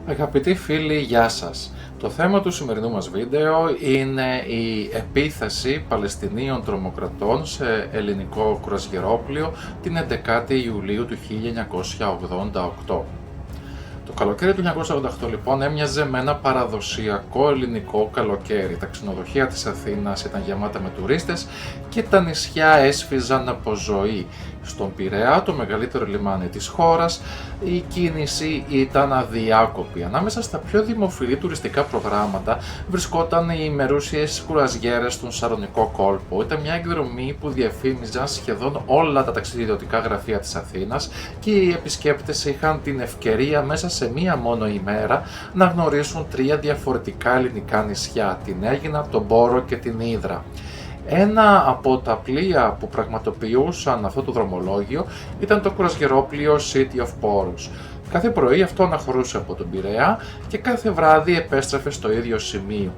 Αγαπητοί φίλοι, γεια σας. Το θέμα του σημερινού μας βίντεο είναι η επίθεση Παλαιστινίων τρομοκρατών σε ελληνικό κρουαζιερόπλοιο την 11η Ιουλίου του 1988. Το καλοκαίρι του 1988 λοιπόν έμοιαζε με ένα παραδοσιακό ελληνικό καλοκαίρι. Τα ξενοδοχεία της Αθήνας ήταν γεμάτα με τουρίστες και τα νησιά έσφιζαν από ζωή. Στον Πειραιά, το μεγαλύτερο λιμάνι της χώρας, η κίνηση ήταν αδιάκοπη. Ανάμεσα στα πιο δημοφιλή τουριστικά προγράμματα βρισκόταν οι ημερούσιες κουραζιέρες στον Σαρονικό κόλπο. Ήταν μια εκδρομή που διαφήμιζαν σχεδόν όλα τα ταξιδιωτικά γραφεία της Αθήνας και οι επισκέπτες είχαν την ευκαιρία μέσα σε μία μόνο ημέρα να γνωρίσουν τρία διαφορετικά ελληνικά νησιά, την Αίγινα, τον Πόρο και την Ύδρα. Ένα από τα πλοία που πραγματοποιούσαν αυτό το δρομολόγιο ήταν το κρουαζιερόπλοιο City of Poros. Κάθε πρωί αυτό αναχωρούσε από τον Πειραιά και κάθε βράδυ επέστρεφε στο ίδιο σημείο.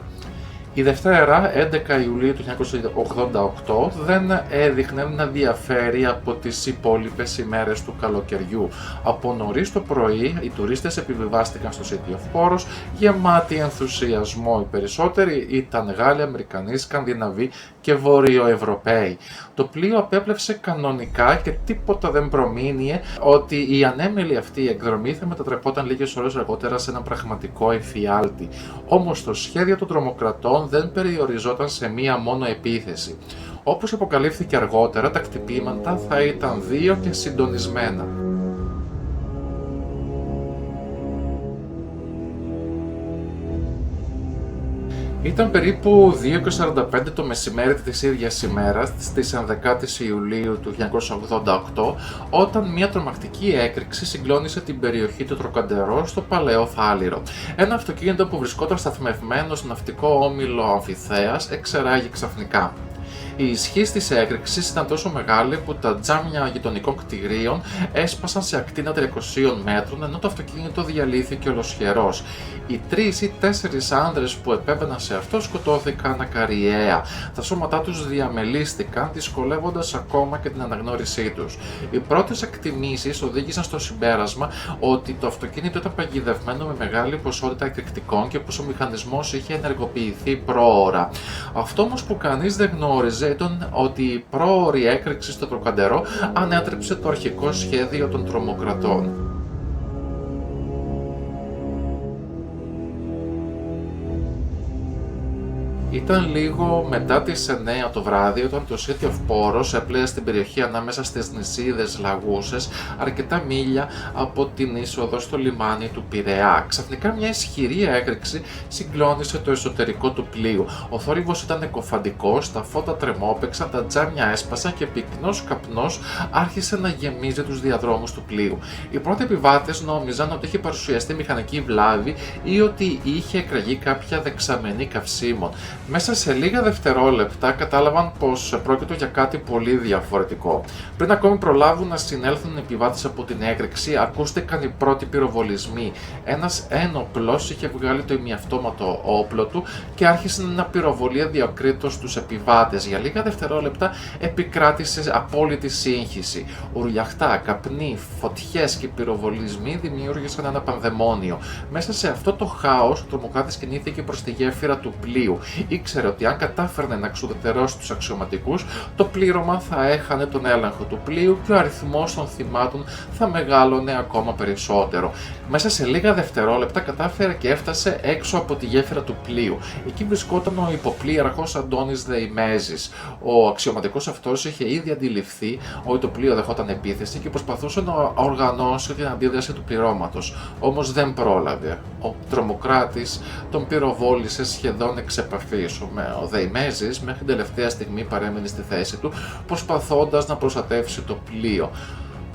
Η Δευτέρα, 11 Ιουλίου του 1988, δεν έδειχνε να διαφέρει από τις υπόλοιπες ημέρες του καλοκαιριού. Από νωρίς το πρωί, οι τουρίστες επιβιβάστηκαν στο City of Poros γεμάτοι ενθουσιασμό. Οι περισσότεροι ήταν Γάλλοι, Αμερικανοί, Σκανδιναβοί και Βορειοευρωπαίοι. Το πλοίο απέπλευσε κανονικά και τίποτα δεν προμήνυε ότι η ανέμελη αυτή εκδρομή θα μετατρεπόταν λίγες ώρες αργότερα σε ένα πραγματικό εφιάλτη. Όμως το σχέδιο των τρομοκρατών δεν περιοριζόταν σε μία μόνο επίθεση. Όπως αποκαλύφθηκε αργότερα, τα χτυπήματα θα ήταν δύο και συντονισμένα. Ήταν περίπου 2:45 το μεσημέρι της ίδιας ημέρας, στις 11 Ιουλίου του 1988, όταν μια τρομακτική έκρηξη συγκλώνησε την περιοχή του Τροκαντερό στο Παλαιό Θάληρο. Ένα αυτοκίνητο που βρισκόταν σταθμευμένο στο ναυτικό όμιλο Αμφιθέας εξερράγη ξαφνικά. Η ισχύς της έκρηξης ήταν τόσο μεγάλη που τα τζάμια γειτονικών κτηρίων έσπασαν σε ακτίνα 300 μέτρων, ενώ το αυτοκίνητο διαλύθηκε ολοσχερός. Οι 3 ή 4 άνδρες που επέβαιναν σε αυτό σκοτώθηκαν ακαριέα. Τα σώματά τους διαμελίστηκαν, δυσκολεύοντας ακόμα και την αναγνώρισή τους. Οι πρώτες εκτιμήσεις οδήγησαν στο συμπέρασμα ότι το αυτοκίνητο ήταν παγιδευμένο με μεγάλη ποσότητα εκρηκτικών και πως ο μηχανισμός είχε ενεργοποιηθεί πρόωρα. Αυτό όμως που κανείς δεν γνώριζε ήταν ότι η πρόωρη έκρηξη στο Τροκαντερό ανέτρεψε το αρχικό σχέδιο των τρομοκρατών. Ήταν λίγο μετά τις 9 το βράδυ όταν το City of Poros έπλεε στην περιοχή ανάμεσα στις νησίδες Λαγούσες, αρκετά μίλια από την είσοδο στο λιμάνι του Πειραιά. Ξαφνικά μια ισχυρή έκρηξη συγκλώνησε το εσωτερικό του πλοίου. Ο θόρυβος ήταν εκοφαντικός, τα φώτα τρεμόπαιξαν, τα τζάμια έσπασαν και πυκνός καπνός άρχισε να γεμίζει τους διαδρόμους του πλοίου. Οι πρώτοι επιβάτες νόμιζαν ότι είχε παρουσιαστεί μηχανική βλάβη ή ότι είχε εκραγεί κάποια δεξαμενή καυσίμων. Μέσα σε λίγα δευτερόλεπτα κατάλαβαν πως πρόκειται για κάτι πολύ διαφορετικό. Πριν ακόμη προλάβουν να συνέλθουν οι επιβάτες από την έκρηξη, ακούστηκαν οι πρώτοι πυροβολισμοί. Ένας ένοπλος είχε βγάλει το ημιαυτόματο όπλο του και άρχισε να πυροβολεί αδιακρίτως τους επιβάτες. Για λίγα δευτερόλεπτα επικράτησε απόλυτη σύγχυση. Ουρλιαχτά, καπνοί, φωτιές και πυροβολισμοί δημιούργησαν ένα πανδαιμόνιο. Μέσα σε αυτό το χάος, ο τρομοκράτης κινήθηκε προς τη γέφυρα του πλοίου. Ήξερε ότι αν κατάφερνε να εξουδετερώσει τους αξιωματικούς, το πλήρωμα θα έχανε τον έλεγχο του πλοίου και ο αριθμός των θυμάτων θα μεγάλωνε ακόμα περισσότερο. Μέσα σε λίγα δευτερόλεπτα κατάφερε και έφτασε έξω από τη γέφυρα του πλοίου. Εκεί βρισκόταν ο υποπλοίαρχος Αντώνης Δεϊμέζης. Ο αξιωματικός αυτός είχε ήδη αντιληφθεί ότι το πλοίο δεχόταν επίθεση και προσπαθούσε να οργανώσει την αντίδραση του πληρώματος. Όμως δεν πρόλαβε. Ο τρομοκράτης τον πυροβόλησε σχεδόν εξ επαφής. Ο Δεϊμέζης μέχρι την τελευταία στιγμή παρέμεινε στη θέση του, προσπαθώντας να προστατεύσει το πλοίο.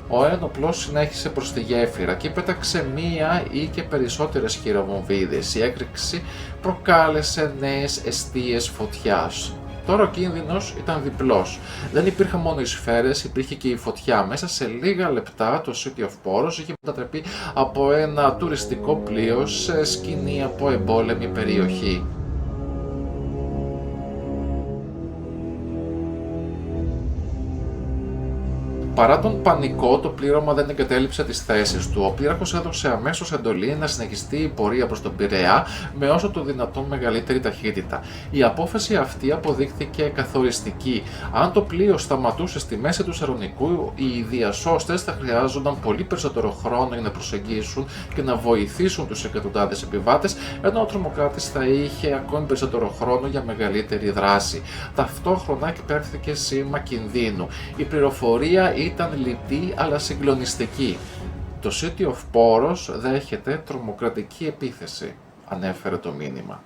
Ο ένοπλος συνέχισε προς τη γέφυρα και πέταξε μία ή και περισσότερες χειροβομβίδες. Η έκρηξη προκάλεσε νέες εστίες φωτιάς. Τώρα ο κίνδυνος ήταν διπλός. Δεν υπήρχαν μόνο οι σφαίρες, υπήρχε και η φωτιά. Μέσα σε λίγα λεπτά το City of Poros είχε μετατραπεί από ένα τουριστικό πλοίο σε σκηνή από εμπόλεμη περιοχή. Παρά τον πανικό, το πλήρωμα δεν εγκατέλειψε τις θέσεις του. Ο πλήρχος έδωσε αμέσως εντολή να συνεχιστεί η πορεία προς τον Πειραιά με όσο το δυνατόν μεγαλύτερη ταχύτητα. Η απόφαση αυτή αποδείχθηκε καθοριστική. Αν το πλοίο σταματούσε στη μέση του Σαλονικού, οι διασώστες θα χρειάζονταν πολύ περισσότερο χρόνο για να προσεγγίσουν και να βοηθήσουν τους εκατοντάδες επιβάτες, ενώ ο τρομοκράτης θα είχε ακόμη περισσότερο χρόνο για μεγαλύτερη δράση. Ταυτόχρονα εκπέμφθηκε σήμα κινδύνου. Η πληροφορία ήταν λυπή αλλά συγκλονιστική. Το City of Poros δέχεται τρομοκρατική επίθεση, ανέφερε το μήνυμα.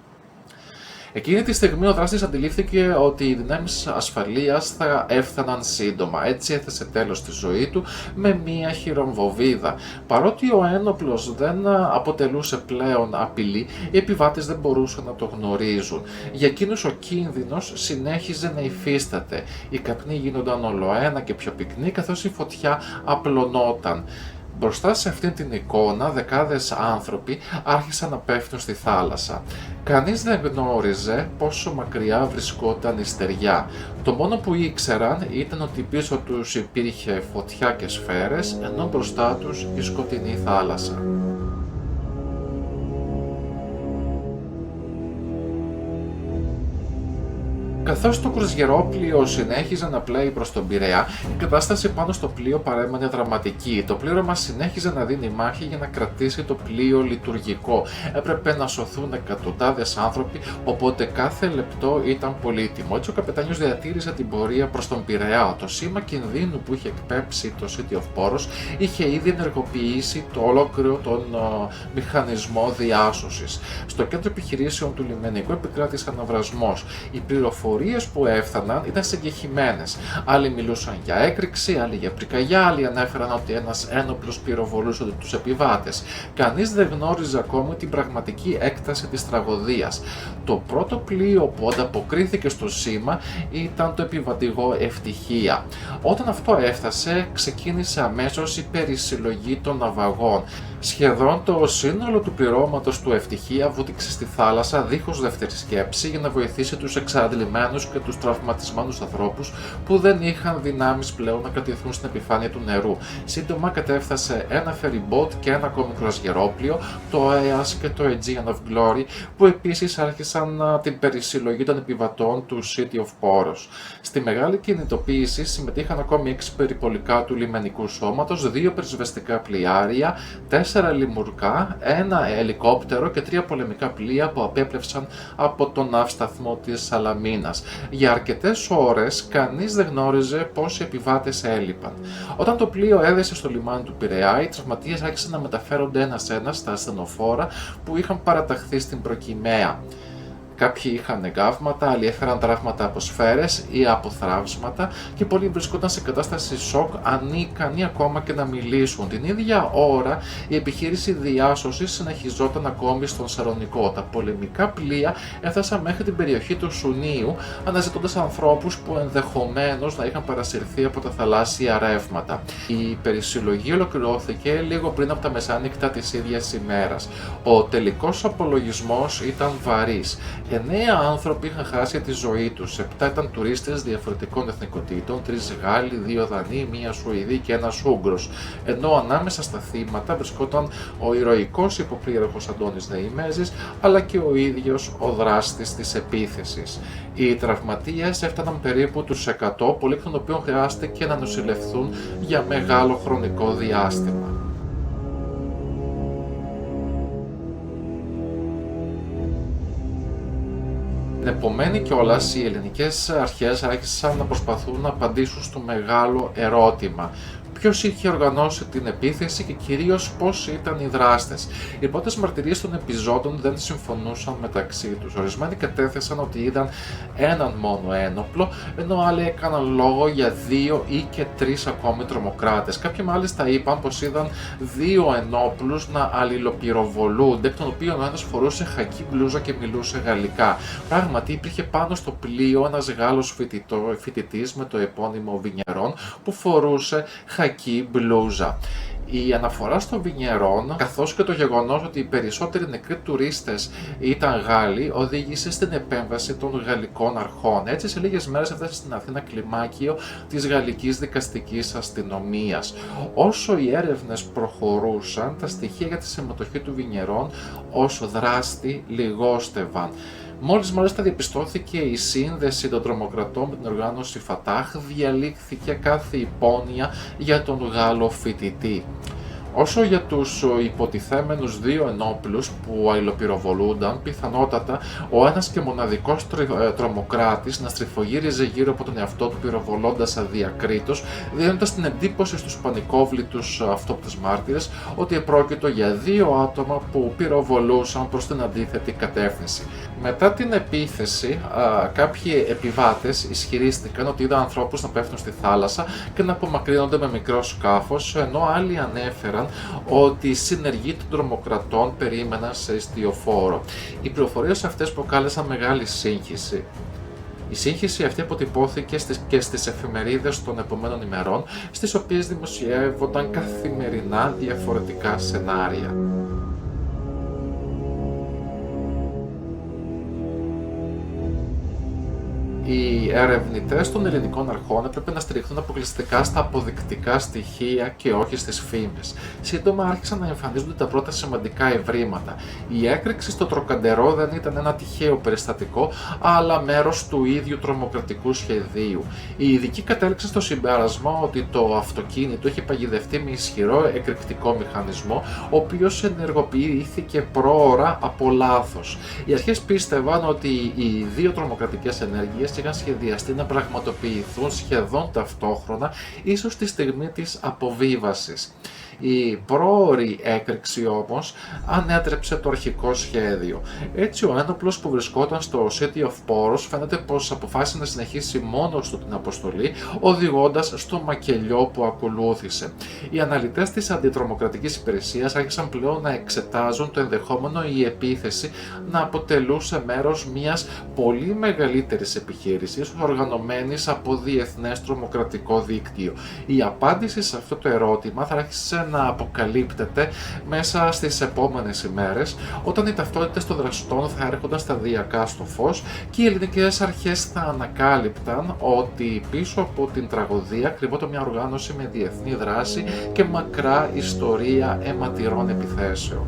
Εκείνη τη στιγμή ο δράστης αντιλήφθηκε ότι οι δυνάμεις ασφαλείας θα έφταναν σύντομα. Έτσι έθεσε τέλος στη ζωή του με μία χειρομβοβίδα. Παρότι ο ένοπλος δεν αποτελούσε πλέον απειλή, οι επιβάτες δεν μπορούσαν να το γνωρίζουν. Για εκείνους ο κίνδυνος συνέχιζε να υφίσταται. Οι καπνοί γίνονταν ολοένα και πιο πυκνοί, καθώς η φωτιά απλωνόταν. Μπροστά σε αυτήν την εικόνα, δεκάδες άνθρωποι άρχισαν να πέφτουν στη θάλασσα. Κανείς δεν γνώριζε πόσο μακριά βρισκόταν η στεριά. Το μόνο που ήξεραν ήταν ότι πίσω τους υπήρχε φωτιά και σφαίρες, ενώ μπροστά τους η σκοτεινή θάλασσα. Καθώς το κρουαζιερόπλοιο συνέχιζε να πλέει προς τον Πειραιά, η κατάσταση πάνω στο πλοίο παρέμενε δραματική. Το πλήρωμα συνέχιζε να δίνει μάχη για να κρατήσει το πλοίο λειτουργικό. Έπρεπε να σωθούν εκατοντάδες άνθρωποι, οπότε κάθε λεπτό ήταν πολύτιμο. Έτσι ο καπετάνιος διατήρησε την πορεία προς τον Πειραιά. Το σήμα κινδύνου που είχε εκπέμψει το City of Poros είχε ήδη ενεργοποιήσει το ολόκληρο τον μηχανισμό διάσωσης. Στο κέντρο επιχειρήσεων του λιμενικού επικράτησε αναβρασμός. Οι πληροφορίες που έφταναν ήταν συγκεχημένες. Άλλοι μιλούσαν για έκρηξη, άλλοι για πυρκαγιά, άλλοι ανέφεραν ότι ένας ένοπλος πυροβολούσε τους επιβάτες. Κανείς δεν γνώριζε ακόμη την πραγματική έκταση της τραγωδίας. Το πρώτο πλοίο που ανταποκρίθηκε στο σήμα ήταν το επιβατηγό Ευτυχία. Όταν αυτό έφτασε, ξεκίνησε αμέσως η περισυλλογή των ναυαγών. Σχεδόν το σύνολο του πληρώματος του Ευτυχία βούτυξε στη θάλασσα δίχως δεύτερη σκέψη για να βοηθήσει τους εξαντλημένους και τους τραυματισμένους ανθρώπους που δεν είχαν δυνάμεις πλέον να κρατηθούν στην επιφάνεια του νερού. Σύντομα κατέφτασε ένα φεριμπότ και ένα ακόμη κρουαζιερόπλοιο, το Aeas και το Aegean of Glory, που επίσης άρχισαν την περισυλλογή των επιβατών του City of Poros. Στη μεγάλη κινητοποίηση συμμετείχαν ακόμη 6 περιπολικά του λιμενικού σώματος, 2 πυρσβεστικά πλοιάρια, 4 λιμουρκά, 1 ελικόπτερο και 3 πολεμικά πλοία που απέπλευσαν από τον ναύσταθμο της Σαλαμίνας. Για αρκετές ώρες κανείς δεν γνώριζε πόσοι επιβάτες έλειπαν. Όταν το πλοίο έδεσε στο λιμάνι του Πειραιά, οι τραυματίες άρχισαν να μεταφέρονται ένας-ένας στα ασθενοφόρα που είχαν παραταχθεί στην Προκυμαία. Κάποιοι είχαν εγκάβματα, άλλοι έφεραν τραύματα από σφαίρες ή από θραύσματα και πολλοί βρισκόταν σε κατάσταση σοκ, ανίκανοι ακόμα και να μιλήσουν. Την ίδια ώρα η επιχείρηση διάσωσης συνεχιζόταν ακόμη στον Σαλονικό. Τα πολεμικά πλοία έφτασαν μέχρι την περιοχή του Σουνίου, αναζητώντας ανθρώπους που ενδεχομένως να είχαν παρασυρθεί από τα θαλάσσια ρεύματα. Η περισυλλογή ολοκληρώθηκε λίγο πριν από τα μεσάνυχτα της ίδιας ημέρας. Ο τελικός απολογισμός ήταν βαρύς. 9 άνθρωποι είχαν χάσει τη ζωή τους, 7 ήταν τουρίστες διαφορετικών εθνικοτήτων, 3 Γάλλοι, 2 Δανείοι, 1 Σουηδοί και 1 Ούγγρος, ενώ ανάμεσα στα θύματα βρισκόταν ο ηρωικός υποπλήρχος Αντώνης Δεϊμέζης, αλλά και ο ίδιος ο δράστης της επίθεσης. Οι τραυματίες έφταναν περίπου τους 100, πολλοί εκ των οποίων χρειάστηκε να νοσηλευθούν για μεγάλο χρονικό διάστημα. Την επομένη κιόλας, οι ελληνικές αρχές άρχισαν να προσπαθούν να απαντήσουν στο μεγάλο ερώτημα. Ποιος είχε οργανώσει την επίθεση και κυρίως πώς ήταν οι δράστες. Οι πρώτες μαρτυρίες των επιζώντων δεν συμφωνούσαν μεταξύ τους. Ορισμένοι κατέθεσαν ότι είδαν έναν μόνο ένοπλο, ενώ άλλοι έκαναν λόγο για 2 ή και 3 ακόμη τρομοκράτες. Κάποιοι μάλιστα είπαν πως είδαν 2 ενόπλους να αλληλοπυροβολούνται, εκ των οποίων ο ένας φορούσε χακί μπλούζα και μιλούσε γαλλικά. Πράγματι υπήρχε πάνω στο πλοίο ένας Γάλλος φοιτητής με το επώνυμο Βινιερόν που φορούσε χακί μπλούζα. Η αναφορά στο Βινιερόν, καθώς και το γεγονός ότι οι περισσότεροι νεκροί τουρίστες ήταν Γάλλοι, οδήγησε στην επέμβαση των γαλλικών αρχών. Έτσι, σε λίγες μέρες έφτασε στην Αθήνα κλιμάκιο της γαλλικής δικαστικής αστυνομίας. Όσο οι έρευνες προχωρούσαν, τα στοιχεία για τη συμμετοχή του Βινιερόν ως δράστη λιγόστευαν. Μόλις μάλιστα διαπιστώθηκε η σύνδεση των τρομοκρατών με την οργάνωση Φατάχ, διαλύθηκε κάθε υπόνοια για τον Γάλλο φοιτητή. Όσο για τους υποτιθέμενους δύο ενόπλους που αλληλοπυροβολούνταν, πιθανότατα ο ένας και μοναδικός τρομοκράτης να στριφογύριζε γύρω από τον εαυτό του πυροβολώντας αδιακρίτως, δίνοντας την εντύπωση στους πανικόβλητους αυτόπτες μάρτυρες ότι επρόκειτο για δύο άτομα που πυροβολούσαν προς την αντίθετη κατεύθυνση. Μετά την επίθεση, κάποιοι επιβάτες ισχυρίστηκαν ότι είδαν ανθρώπους να πέφτουν στη θάλασσα και να απομακρύνονται με μικρό σκάφος, ενώ άλλοι ανέφεραν ότι οι συνεργοί των τρομοκρατών περίμεναν σε εστιοφόρο. Οι πληροφορίες αυτές προκάλεσαν μεγάλη σύγχυση. Η σύγχυση αυτή αποτυπώθηκε και στις εφημερίδες των επομένων ημερών, στις οποίες δημοσιεύονταν καθημερινά διαφορετικά σενάρια. Οι ερευνητές των ελληνικών αρχών έπρεπε να στηριχθούν αποκλειστικά στα αποδεικτικά στοιχεία και όχι στις φήμες. Σύντομα άρχισαν να εμφανίζονται τα πρώτα σημαντικά ευρήματα. Η έκρηξη στο Τροκαντερό δεν ήταν ένα τυχαίο περιστατικό, αλλά μέρος του ίδιου τρομοκρατικού σχεδίου. Οι ειδικοί κατέληξαν στο συμπέρασμα ότι το αυτοκίνητο είχε παγιδευτεί με ισχυρό εκρηκτικό μηχανισμό, ο οποίος ενεργοποιήθηκε πρόωρα από λάθος. Οι αρχές πίστευαν ότι οι δύο τρομοκρατικές ενέργειες είχαν σχεδιαστεί να πραγματοποιηθούν σχεδόν ταυτόχρονα, ίσως τη στιγμή της αποβίβασης. Η πρόωρη έκρηξη όμως ανέτρεψε το αρχικό σχέδιο. Έτσι ο ένοπλος που βρισκόταν στο City of Poros φαίνεται πως αποφάσισε να συνεχίσει μόνος του την αποστολή, οδηγώντας στο μακελιό που ακολούθησε. Οι αναλυτές της αντιτρομοκρατικής υπηρεσίας άρχισαν πλέον να εξετάζουν το ενδεχόμενο η επίθεση να αποτελούσε μέρος μιας πολύ μεγαλύτερης επιχείρησης οργανωμένης από διεθνές τρομοκρατικό δίκτυο. Η απάντηση σε αυτό το ερώτημα θα άρχισε να αποκαλύπτεται μέσα στις επόμενες ημέρες, όταν οι ταυτότητες των δραστών θα έρχονταν σταδιακά στο φως και οι ελληνικές αρχές θα ανακάλυπταν ότι πίσω από την τραγωδία κρυβόταν μια οργάνωση με διεθνή δράση και μακρά ιστορία αιματηρών επιθέσεων.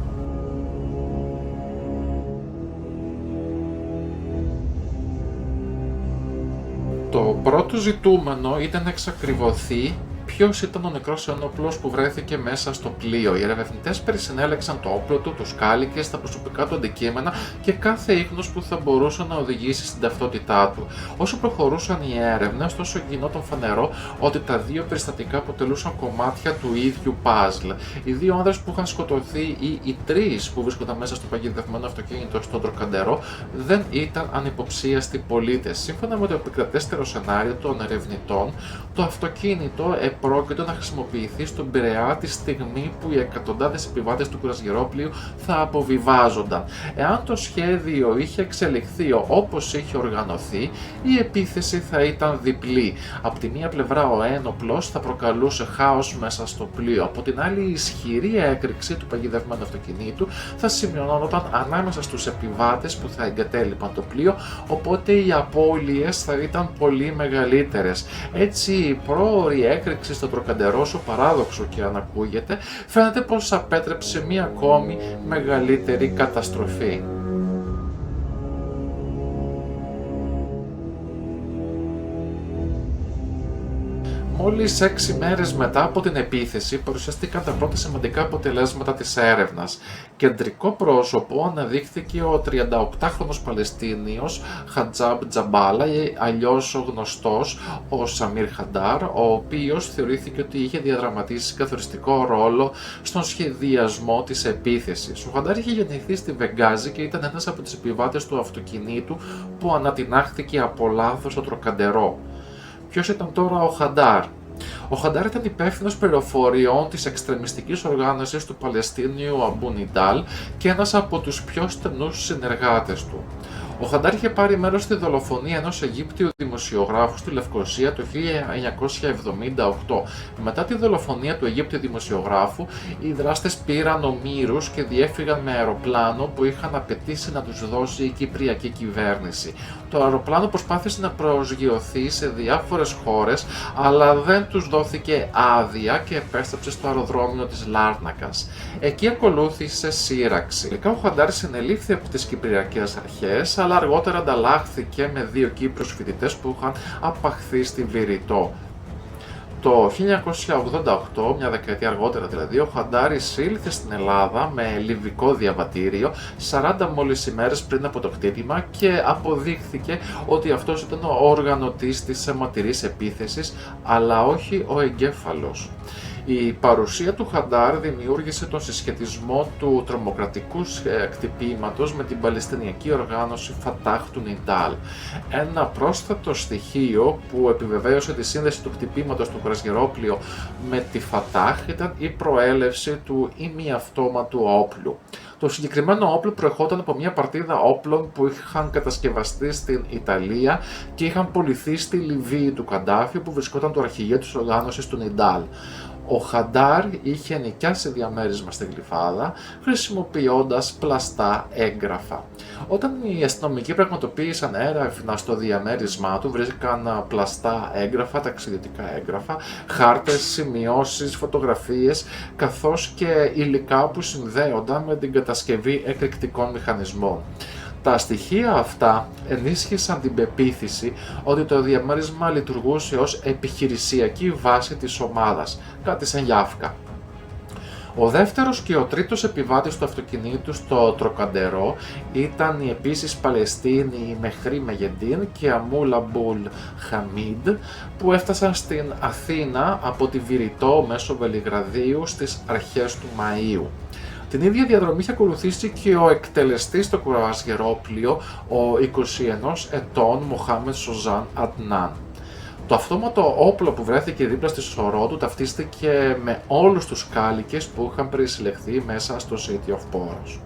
Το πρώτο ζητούμενο ήταν να εξακριβωθεί ποιος ήταν ο νεκρός ένοπλος που βρέθηκε μέσα στο πλοίο. Οι ερευνητές περισυνέλεξαν το όπλο του, τους κάλικες, τα προσωπικά του αντικείμενα και κάθε ίχνος που θα μπορούσε να οδηγήσει στην ταυτότητά του. Όσο προχωρούσαν οι έρευνες, τόσο γινόταν φανερό ότι τα δύο περιστατικά αποτελούσαν κομμάτια του ίδιου παζλ. Οι δύο άνδρες που είχαν σκοτωθεί ή οι τρεις που βρίσκονταν μέσα στο παγιδευμένο αυτοκίνητο στο Τροκαντερό δεν ήταν ανυποψίαστοι πολίτες. Σύμφωνα με το επικρατέστερο σενάριο των ερευνητών, το αυτοκίνητο πρόκειται να χρησιμοποιηθεί στον Πειραιά τη στιγμή που οι εκατοντάδες επιβάτες του κουρασγερόπλοιου θα αποβιβάζονταν. Εάν το σχέδιο είχε εξελιχθεί όπως είχε οργανωθεί, η επίθεση θα ήταν διπλή. Από τη μία πλευρά ο ένοπλος θα προκαλούσε χάος μέσα στο πλοίο, από την άλλη η ισχυρή έκρηξη του παγιδευμένου αυτοκινήτου θα σημειωνόταν ανάμεσα στους επιβάτες που θα εγκατέλειπαν το πλοίο, οπότε οι απώλειες θα ήταν πολύ μεγαλύτερες. Έτσι η πρόωρη έκρηξη στο Τροκαντερό, όσο παράδοξο και αν ακούγεται, φαίνεται πως απέτρεψε μία ακόμη μεγαλύτερη καταστροφή. Μόλις 6 μέρες μετά από την επίθεση παρουσιαστήκαν τα πρώτα σημαντικά αποτελέσματα της έρευνας. Κεντρικό πρόσωπο αναδείχθηκε ο 38χρονος Παλαιστίνιος Χατζάμπ Τζαμπάλα, αλλιώς γνωστός ως Σαμίρ Χαντάρ, ο οποίος θεωρήθηκε ότι είχε διαδραματίσει καθοριστικό ρόλο στον σχεδιασμό της επίθεσης. Ο Χαντάρ είχε γεννηθεί στη Βεγγάζη και ήταν ένας από τους επιβάτες του αυτοκινήτου που ανατινάχθηκε από λάθος στο Τροκαντερό. Ποιος ήταν τώρα ο Χαντάρ? Ο Χαντάρ ήταν υπεύθυνος πληροφοριών της εξτρεμιστικής οργάνωσης του Παλαιστίνιου Αμπού Νιντάλ και ένας από τους πιο στενούς συνεργάτες του. Ο Χαντάρ είχε πάρει μέρος στη δολοφονία ενός Αιγύπτιου δημοσιογράφου στη Λευκοσία το 1978. Μετά τη δολοφονία του Αιγύπτιου δημοσιογράφου, οι δράστες πήραν ομήρους και διέφυγαν με αεροπλάνο που είχαν απαιτήσει να τους δώσει η Κυπριακή κυβέρνηση. Το αεροπλάνο προσπάθησε να προσγειωθεί σε διάφορες χώρες, αλλά δεν τους δόθηκε άδεια και επέστρεψε στο αεροδρόμιο της Λάρνακας. Εκεί ακολούθησε σύραξη. Τελικά ο Χαντάρ συνελήφθη από τις Κυπριακές αρχές, αλλά αργότερα ανταλλάχθηκε με 2 Κύπρους φοιτητές που είχαν απαχθεί στη Βηρητό. Το 1988, μια δεκαετία αργότερα δηλαδή, ο Χαντάρ εισήλθε στην Ελλάδα με λιβικό διαβατήριο 40 μόλις ημέρες πριν από το χτύπημα και αποδείχθηκε ότι αυτός ήταν ο οργανωτής της αιματηρής επίθεσης, αλλά όχι ο εγκέφαλος. Η παρουσία του Χαντάρ δημιούργησε τον συσχετισμό του τρομοκρατικού χτυπήματος με την Παλαιστινιακή οργάνωση Φατάχ του Νιντάλ. Ένα πρόσθετο στοιχείο που επιβεβαίωσε τη σύνδεση του χτυπήματος του κρουαζιερόπλοιο με τη Φατάχ ήταν η προέλευση του ημιαυτόματου όπλου. Το συγκεκριμένο όπλο προερχόταν από μια παρτίδα όπλων που είχαν κατασκευαστεί στην Ιταλία και είχαν πουληθεί στη Λιβύη του Καντάφη, που βρισκόταν το αρχηγείο της οργάνωσης του Νιντάλ. Ο Χαντάρ είχε νοικιάσει διαμέρισμα στην Γλυφάδα, χρησιμοποιώντας πλαστά έγγραφα. Όταν οι αστυνομικοί πραγματοποίησαν έρευνα στο διαμέρισμά του, βρήκαν πλαστά έγγραφα, ταξιδιωτικά έγγραφα, χάρτες, σημειώσεις, φωτογραφίες, καθώς και υλικά που συνδέονταν με την κατασκευή εκρηκτικών μηχανισμών. Τα στοιχεία αυτά ενίσχυσαν την πεποίθηση ότι το διαμέρισμα λειτουργούσε ως επιχειρησιακή βάση της ομάδας, κάτι σαν γιάφκα. Ο δεύτερος και ο τρίτος επιβάτης του αυτοκινήτου στο Τροκαντερό ήταν οι επίσης Παλαιστίνοι Μεχρή Μεγεντίν και Αμούλα Μπουλ Χαμίντ, που έφτασαν στην Αθήνα από τη Βηρητό μέσω Βελιγραδίου στις αρχές του Μαΐου. Την ίδια διαδρομή είχε ακολουθήσει και ο εκτελεστής στο κρουαζιερόπλοιο, ο 21 ετών Μοχάμετ Σοζάν Αντνάν. Το αυτόματο όπλο που βρέθηκε δίπλα στη σωρό του ταυτίστηκε με όλους τους κάλικες που είχαν περισυλλεχθεί μέσα στο City of Poros.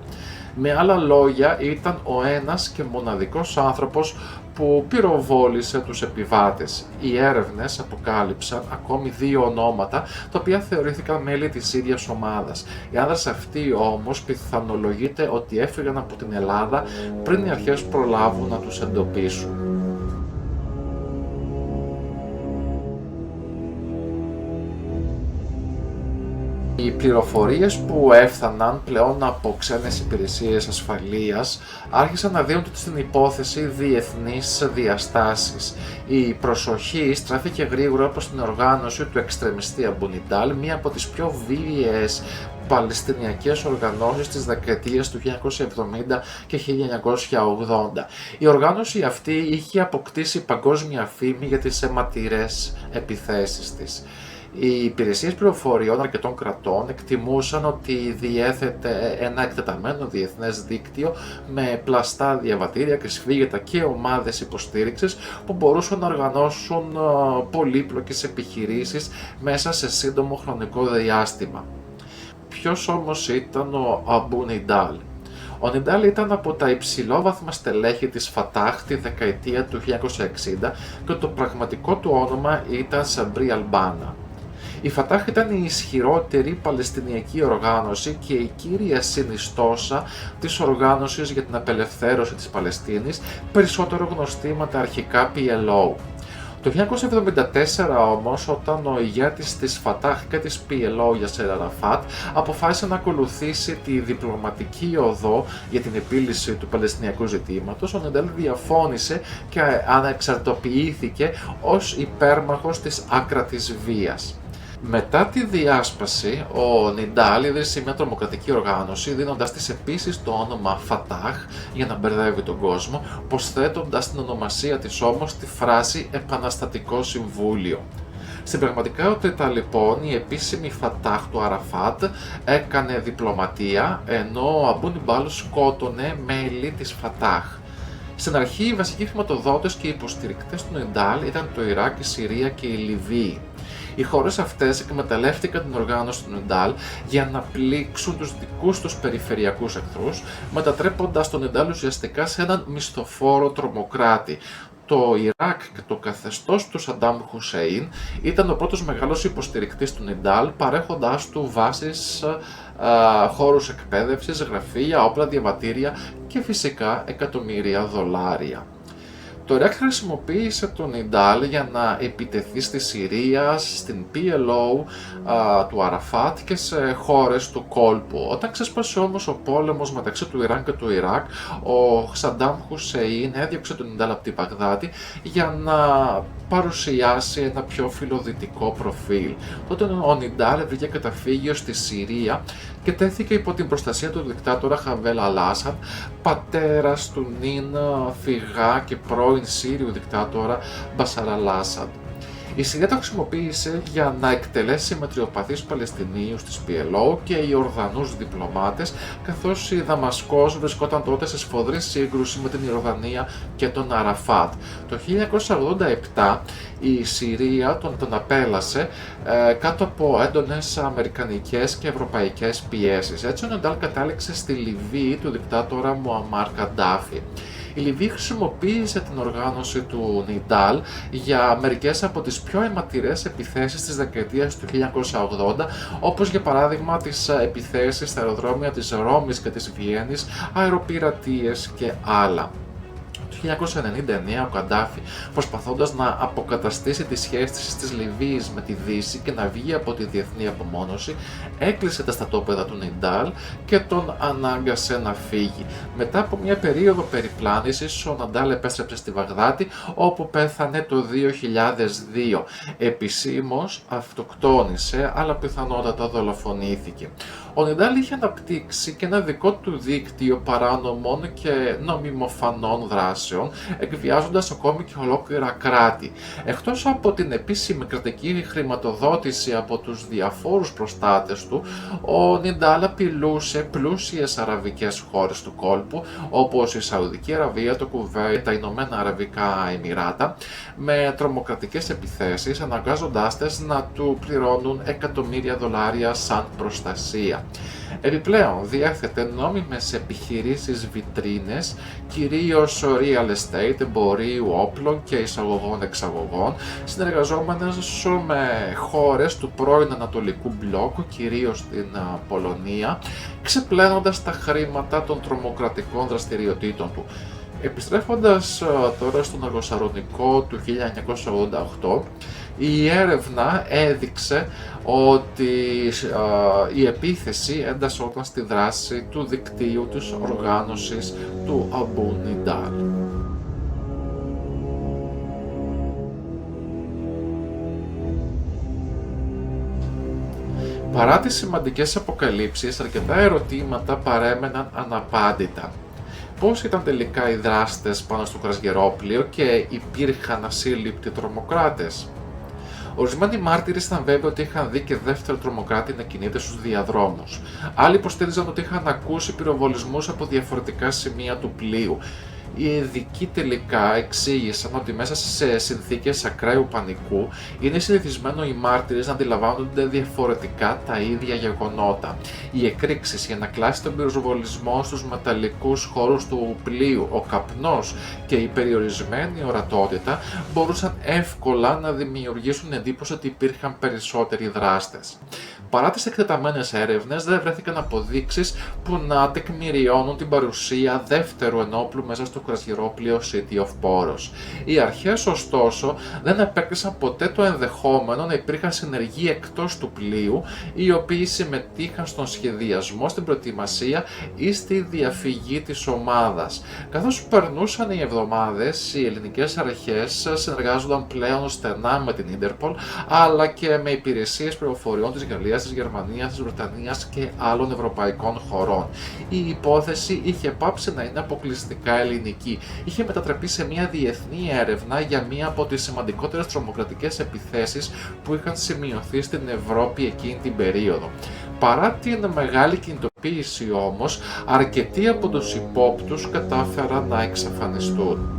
Με άλλα λόγια, ήταν ο ένας και μοναδικός άνθρωπος που πυροβόλησε τους επιβάτες. Οι έρευνες αποκάλυψαν ακόμη 2 ονόματα, τα οποία θεωρήθηκαν μέλη της ίδιας ομάδας. Οι άνδρες αυτοί όμως πιθανολογείται ότι έφυγαν από την Ελλάδα πριν οι αρχές προλάβουν να τους εντοπίσουν. Οι πληροφορίες που έφταναν πλέον από ξένες υπηρεσίες ασφαλείας άρχισαν να δίνουν στην υπόθεση διεθνείς διαστάσεις. Η προσοχή στράφηκε γρήγορα προς την οργάνωση του εξτρεμιστή Αμπού Νιντάλ, μία από τις πιο βίαιες παλαιστινιακές οργανώσεις της δεκαετίας του 1970 και 1980. Η οργάνωση αυτή είχε αποκτήσει παγκόσμια φήμη για τις αιματηρές επιθέσεις της. Οι υπηρεσίες πληροφοριών αρκετών κρατών εκτιμούσαν ότι διέθετε ένα εκτεταμένο διεθνές δίκτυο με πλαστά διαβατήρια, κρυσφύγετα και ομάδες υποστήριξης που μπορούσαν να οργανώσουν πολύπλοκες επιχειρήσεις μέσα σε σύντομο χρονικό διάστημα. Ποιος όμως ήταν ο Αμπού Νιντάλ? Ο Νιντάλ ήταν από τα υψηλόβαθμα στελέχη της Φατάχ τη δεκαετία του 1960 και το πραγματικό του όνομα ήταν Σαμπρί Αλμπάνα. Η Φατάχ ήταν η ισχυρότερη παλαιστινιακή οργάνωση και η κύρια συνιστόσα της οργάνωσης για την απελευθέρωση της Παλαιστίνης, περισσότερο γνωστή με τα αρχικά PLO. Το 1974 όμως, όταν ο ηγέτης της Φατάχ και της PLO, Γιασέρ Αραφάτ, αποφάσισε να ακολουθήσει τη διπλωματική οδό για την επίλυση του Παλαιστινιακού ζητήματος, ο Νιντάλ διαφώνησε και ανεξαρτοποιήθηκε ως υπέρμαχος της άκρατης βίας. Μετά τη διάσπαση, ο Νιντάλ ίδρυσε μια τρομοκρατική οργάνωση, δίνοντας της επίσης το όνομα Φατάχ για να μπερδεύει τον κόσμο, προσθέτοντας στην ονομασία της όμως τη φράση «Επαναστατικό Συμβούλιο». Στην πραγματικότητα λοιπόν η επίσημη Φατάχ του Αραφάτ έκανε διπλωματία, ενώ ο Αμπού Νιντάλ σκότωνε μέλη της Φατάχ. Στην αρχή οι βασικοί χρηματοδότες και υποστηρικτές του Νιντάλ ήταν το Ιράκ, η Συρία και η Λιβύη. Οι χώρες αυτές εκμεταλλεύτηκαν την οργάνωση του Νιντάλ για να πλήξουν τους δικούς τους περιφερειακούς εχθρούς, μετατρέποντας τον Νιντάλ ουσιαστικά σε έναν μισθοφόρο τρομοκράτη. Το Ιράκ και το καθεστώς του Σαντάμ Χουσέιν ήταν ο πρώτος μεγάλος υποστηρικτής του Νιντάλ, παρέχοντάς του βάσεις, χώρους εκπαίδευσης, γραφεία, όπλα, διαβατήρια και φυσικά εκατομμύρια δολάρια. Το Ιράκ χρησιμοποίησε τον Νιντάλ για να επιτεθεί στη Συρία, στην PLO του Αραφάτ και σε χώρες του κόλπου. Όταν ξέσπασε όμως ο πόλεμος μεταξύ του Ιράν και του Ιράκ, ο Σαντάμ Χουσέιν έδιωξε τον Νιντάλ από τη Βαγδάτη για να παρουσιάσει ένα πιο φιλοδυτικό προφίλ. Τότε ο Νιντάλ βρήκε καταφύγιο στη Συρία και τέθηκε υπό την προστασία του δικτάτορα Χαβέλ Αλ-Άσαντ, πατέρας του νυν φυγά και πρώην Σύριου δικτάτορα Μπασάρ Αλ-Άσαντ. Η Συρία το χρησιμοποίησε για να εκτελέσει μετριοπαθείς Παλαιστινίους της PLO και Ιορδανούς διπλωμάτες, καθώς η Δαμασκός βρισκόταν τότε σε σφοδρή σύγκρουση με την Ιορδανία και τον Αραφάτ. Το 1987 η Συρία τον απέλασε κάτω από έντονες αμερικανικές και ευρωπαϊκές πιέσεις. Έτσι ο Νιντάλ κατάληξε στη Λιβύη του δικτάτορα Μουαμάρ Καντάφη. Η Λιβύη χρησιμοποίησε την οργάνωση του Νιντάλ για μερικές από τις πιο αιματηρές επιθέσεις της δεκαετίας του 1980, όπως για παράδειγμα τις επιθέσεις στα αεροδρόμια της Ρώμης και της Βιέννης, αεροπειρατείες και άλλα. Το 1999 ο Καντάφη, προσπαθώντας να αποκαταστήσει τις σχέσεις της Λιβύης με τη Δύση και να βγει από τη διεθνή απομόνωση, έκλεισε τα στρατόπεδα του Νιντάλ και τον ανάγκασε να φύγει. Μετά από μια περίοδο περιπλάνησης, ο Νιντάλ επέστρεψε στη Βαγδάτη, όπου πέθανε το 2002. Επισήμως αυτοκτόνησε, αλλά πιθανότατα δολοφονήθηκε. Ο Νιντάλ είχε αναπτύξει και ένα δικό του δίκτυο παράνομων και νομιμοφανών δράσεων, εκβιάζοντας ακόμη και ολόκληρα κράτη. Εκτός από την επίσημη κρατική χρηματοδότηση από τους διαφόρους προστάτες του, ο Νιντάλ απειλούσε πλούσιες αραβικές χώρες του κόλπου, όπως η Σαουδική Αραβία, το Κουβέιτ, τα Ηνωμένα Αραβικά Εμιράτα, με τρομοκρατικές επιθέσεις, αναγκάζοντάς τες να του πληρώνουν εκατομμύρια δολάρια σαν προστασία. Επιπλέον, διέθετε νόμιμες επιχειρήσεις βιτρίνες, κυρίως real estate, εμπορίου όπλων και εισαγωγών-εξαγωγών, συνεργαζόμενες με χώρες του πρώην Ανατολικού Μπλοκ, κυρίως την Πολωνία, ξεπλένοντας τα χρήματα των τρομοκρατικών δραστηριοτήτων του. Επιστρέφοντας τώρα στον αργοσαρονικό του 1988, η έρευνα έδειξε ότι η επίθεση έντασσόταν στη δράση του δικτύου της οργάνωσης του Αμπού Νιντάλ. Παρά τις σημαντικές αποκαλύψεις, αρκετά ερωτήματα παρέμεναν αναπάντητα. Πώς ήταν τελικά οι δράστες πάνω στο κρασγερόπλοιο και υπήρχαν ασύλληπτοι τρομοκράτες? Ορισμένοι μάρτυρες ήταν βέβαιοι ότι είχαν δει και δεύτερο τρομοκράτη να κινείται στους διαδρόμους. Άλλοι υποστήριζαν ότι είχαν ακούσει πυροβολισμούς από διαφορετικά σημεία του πλοίου. Οι ειδικοί τελικά εξήγησαν ότι μέσα σε συνθήκες ακραίου πανικού είναι συνηθισμένο οι μάρτυρες να αντιλαμβάνονται διαφορετικά τα ίδια γεγονότα. Οι εκρήξεις, η ανακλάση των πυροβολισμών στους μεταλλικούς χώρους του πλοίου, ο καπνός και η περιορισμένη ορατότητα μπορούσαν εύκολα να δημιουργήσουν εντύπωση ότι υπήρχαν περισσότεροι δράστες. Παρά τις εκτεταμένες έρευνες, δεν βρέθηκαν αποδείξεις που να τεκμηριώνουν την παρουσία δεύτερου ενόπλου μέσα στο κρασγερόπλοιο City of Poros. Οι αρχές, ωστόσο, δεν επέκρισαν ποτέ το ενδεχόμενο να υπήρχαν συνεργοί εκτός του πλοίου, οι οποίοι συμμετείχαν στον σχεδιασμό, στην προετοιμασία ή στη διαφυγή της ομάδας. Καθώς περνούσαν οι εβδομάδες, οι ελληνικές αρχές συνεργάζονταν πλέον στενά με την Interpol, αλλά και με υπηρεσίες πληροφοριών της Γαλλίας, της Γερμανίας, της Βρετανίας και άλλων ευρωπαϊκών χωρών. Η υπόθεση είχε πάψει να είναι αποκλειστικά ελληνική. Είχε μετατραπεί σε μια διεθνή έρευνα για μία από τις σημαντικότερες τρομοκρατικές επιθέσεις που είχαν σημειωθεί στην Ευρώπη εκείνη την περίοδο. Παρά την μεγάλη κινητοποίηση όμως, αρκετοί από τους υπόπτους κατάφεραν να εξαφανιστούν.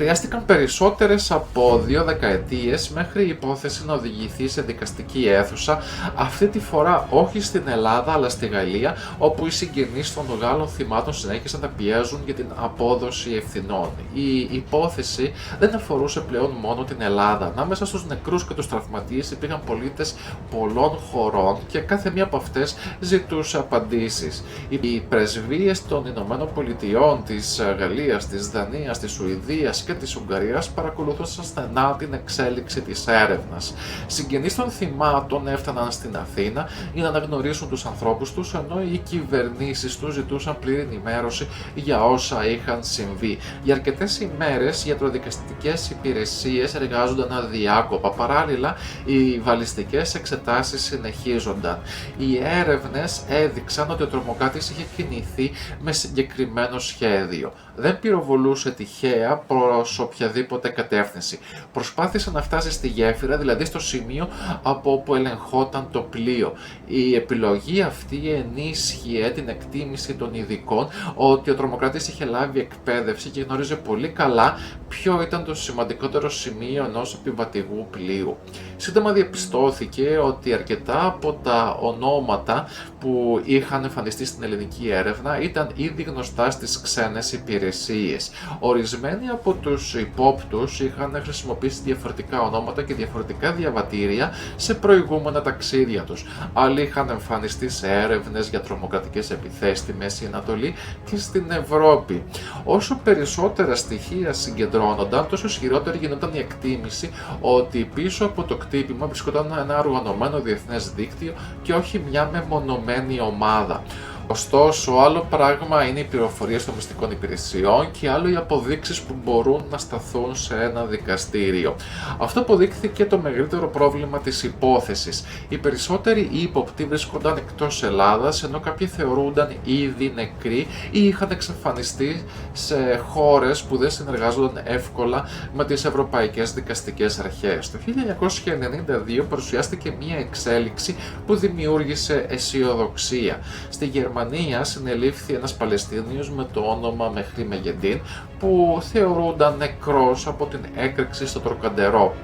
Χρειάστηκαν περισσότερες από 2 δεκαετίες μέχρι η υπόθεση να οδηγηθεί σε δικαστική αίθουσα, αυτή τη φορά όχι στην Ελλάδα αλλά στη Γαλλία, όπου οι συγγενείς των Γάλλων θυμάτων συνέχισαν να πιέζουν για την απόδοση ευθυνών. Η υπόθεση δεν αφορούσε πλέον μόνο την Ελλάδα. Ανάμεσα στους νεκρούς και τους τραυματίες υπήρχαν πολίτες πολλών χωρών και κάθε μία από αυτές ζητούσε απαντήσεις. Οι πρεσβείες των Ηνωμένων Πολιτειών, της Γαλλίας, της Δανίας, της Σουηδίας και της Ουγγαρίας παρακολουθούσαν στενά την εξέλιξη της έρευνας. Συγγενείς των θυμάτων έφταναν στην Αθήνα για να αναγνωρίσουν τους ανθρώπους τους, ενώ οι κυβερνήσεις τους ζητούσαν πλήρη ενημέρωση για όσα είχαν συμβεί. Για αρκετές ημέρες οι ιατροδικαστικές υπηρεσίες εργάζονταν αδιάκοπα. Παράλληλα, οι βαλιστικές εξετάσεις συνεχίζονταν. Οι έρευνες έδειξαν ότι ο τρομοκράτης είχε κινηθεί με συγκεκριμένο σχέδιο. Δεν πυροβολούσε τυχαία προς οποιαδήποτε κατεύθυνση. Προσπάθησε να φτάσει στη γέφυρα, δηλαδή στο σημείο από όπου ελεγχόταν το πλοίο. Η επιλογή αυτή ενίσχυε την εκτίμηση των ειδικών ότι ο τρομοκράτης είχε λάβει εκπαίδευση και γνώριζε πολύ καλά ποιο ήταν το σημαντικότερο σημείο ενός επιβατηγού πλοίου. Σύντομα διαπιστώθηκε ότι αρκετά από τα ονόματα που είχαν εμφανιστεί στην ελληνική έρευνα ήταν ήδη γνωστά στις ξένες υπηρεσίες. Ορισμένοι από τους υπόπτους είχαν χρησιμοποιήσει διαφορετικά ονόματα και διαφορετικά διαβατήρια σε προηγούμενα ταξίδια τους. Άλλοι είχαν εμφανιστεί σε έρευνες για τρομοκρατικές επιθέσεις στη Μέση Ανατολή και στην Ευρώπη. Όσο περισσότερα στοιχεία συγκεντρώνονταν, τόσο ισχυρότερη γινόταν η εκτίμηση ότι πίσω από το κτύπημα βρισκόταν ένα οργανωμένο διεθνές δίκτυο και όχι μια μεμονωμένη ομάδα. Ωστόσο, άλλο πράγμα είναι οι πληροφορίες των μυστικών υπηρεσιών και άλλο οι αποδείξεις που μπορούν να σταθούν σε ένα δικαστήριο. Αυτό αποδείχθηκε το μεγαλύτερο πρόβλημα της υπόθεσης. Οι περισσότεροι ύποπτοι βρίσκονταν εκτός Ελλάδας, ενώ κάποιοι θεωρούνταν ήδη νεκροί ή είχαν εξαφανιστεί σε χώρες που δεν συνεργάζονταν εύκολα με τις ευρωπαϊκές δικαστικές αρχές. Το 1992 παρουσιάστηκε μια εξέλιξη που δημιούργησε αισιοδοξία. Στη Γερμανία συνελήφθη ένας Παλαιστίνιος με το όνομα Μεχρή Μεγεντίν που θεωρούνταν νεκρός από την έκρηξη στο Τροκαντερό.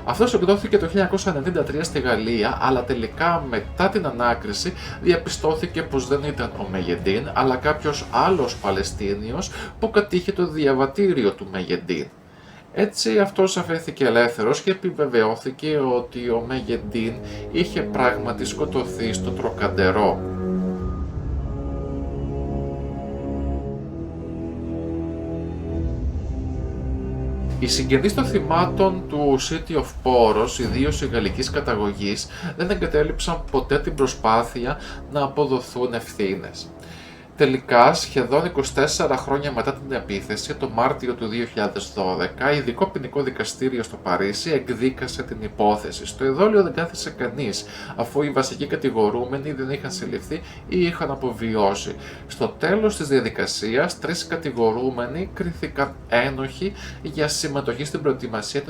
Αυτός εκδόθηκε το 1993 στη Γαλλία, αλλά τελικά μετά την ανάκριση διαπιστώθηκε πως δεν ήταν ο Μεγεντίν, αλλά κάποιος άλλος Παλαιστίνιος που κατήχε το διαβατήριο του Μεγεντίν. Έτσι αυτός αφέθηκε ελεύθερος και επιβεβαιώθηκε ότι ο Μεγεντίν είχε πράγματι σκοτωθεί στο Τροκαντερό. Οι συγγενείς των θυμάτων του City of Poros, ιδίως οι γαλλικής καταγωγής, δεν εγκατέλειψαν ποτέ την προσπάθεια να αποδοθούν ευθύνες. Τελικά, σχεδόν 24 χρόνια μετά την επίθεση, το Μάρτιο του 2012, ειδικό ποινικό δικαστήριο στο Παρίσι εκδίκασε την υπόθεση. Στο εδόλιο δεν κάθισε κανείς, αφού οι βασικοί κατηγορούμενοι δεν είχαν συλληφθεί ή είχαν αποβιώσει. Στο τέλος της διαδικασίας, 3 κατηγορούμενοι κρίθηκαν ένοχοι για συμμετοχή στην προετοιμασία,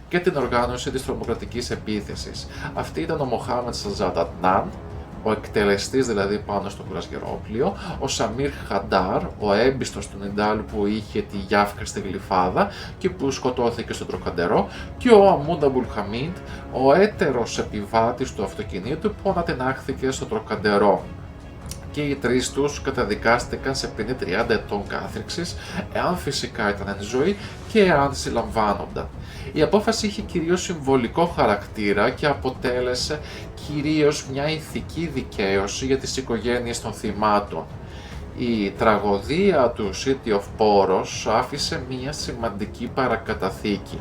την οργάνωση της τρομοκρατικής επίθεσης. Αυτοί ήταν ο Μοχάμετ Σαζάντ Αντνάν, ο εκτελεστής δηλαδή πάνω στο κουρασγερόπλιο, ο Σαμίρ Χαντάρ, ο έμπιστος του Νιντάλ που είχε τη Γιάφκα στη Γλυφάδα και που σκοτώθηκε στο Τροκαντερό, και ο Αμούντ Αμπουλ Χαμίντ, ο έτερος επιβάτης του αυτοκινήτου που ανατινάχθηκε στο Τροκαντερό. Και οι 3 τους καταδικάστηκαν σε ποινή 30 ετών κάθριξης, εάν φυσικά ήταν εν ζωή και εάν συλλαμβάνονταν. Η απόφαση είχε κυρίως συμβολικό χαρακτήρα και αποτέλεσε κυρίως μια ηθική δικαίωση για τις οικογένειες των θυμάτων. Η τραγωδία του City of Poros άφησε μια σημαντική παρακαταθήκη.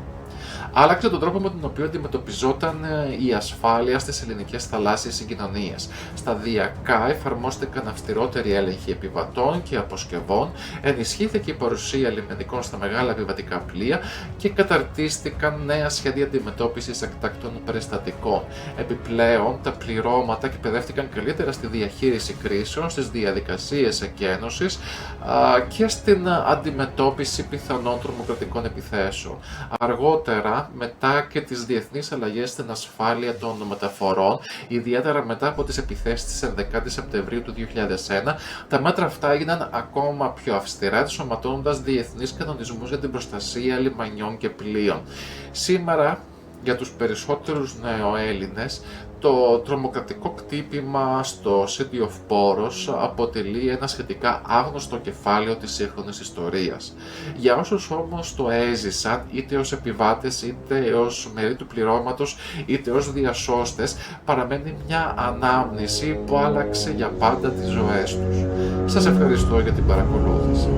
Άλλαξε τον τρόπο με τον οποίο αντιμετωπιζόταν η ασφάλεια στις ελληνικές θαλάσσιες συγκοινωνίες. Σταδιακά εφαρμόστηκαν αυστηρότεροι έλεγχοι επιβατών και αποσκευών, ενισχύθηκε η παρουσία λιμενικών στα μεγάλα επιβατικά πλοία και καταρτίστηκαν νέα σχέδια αντιμετώπισης εκτακτών περιστατικών. Επιπλέον, τα πληρώματα εκπαιδεύτηκαν καλύτερα στη διαχείριση κρίσεων, στις διαδικασίες εκένωσης και στην αντιμετώπιση πιθανών τρομοκρατικών επιθέσεων. Αργότερα, 2001, μετά και τις διεθνείς αλλαγές στην ασφάλεια των μεταφορών, ιδιαίτερα μετά από τις επιθέσεις της 11 Σεπτεμβρίου του 2001, τα μέτρα αυτά έγιναν ακόμα πιο αυστηρά, ενσωματώνοντας διεθνείς κανονισμούς για την προστασία λιμανιών και πλοίων. Σήμερα, για τους περισσότερους νεοέλληνες, το τρομοκρατικό κτύπημα στο City of Poros αποτελεί ένα σχετικά άγνωστο κεφάλαιο της σύγχρονης ιστορίας. Για όσους όμως το έζησαν, είτε ως επιβάτες, είτε ως μερί του πληρώματος, είτε ως διασώστες, παραμένει μια ανάμνηση που άλλαξε για πάντα τις ζωές τους. Σας ευχαριστώ για την παρακολούθηση.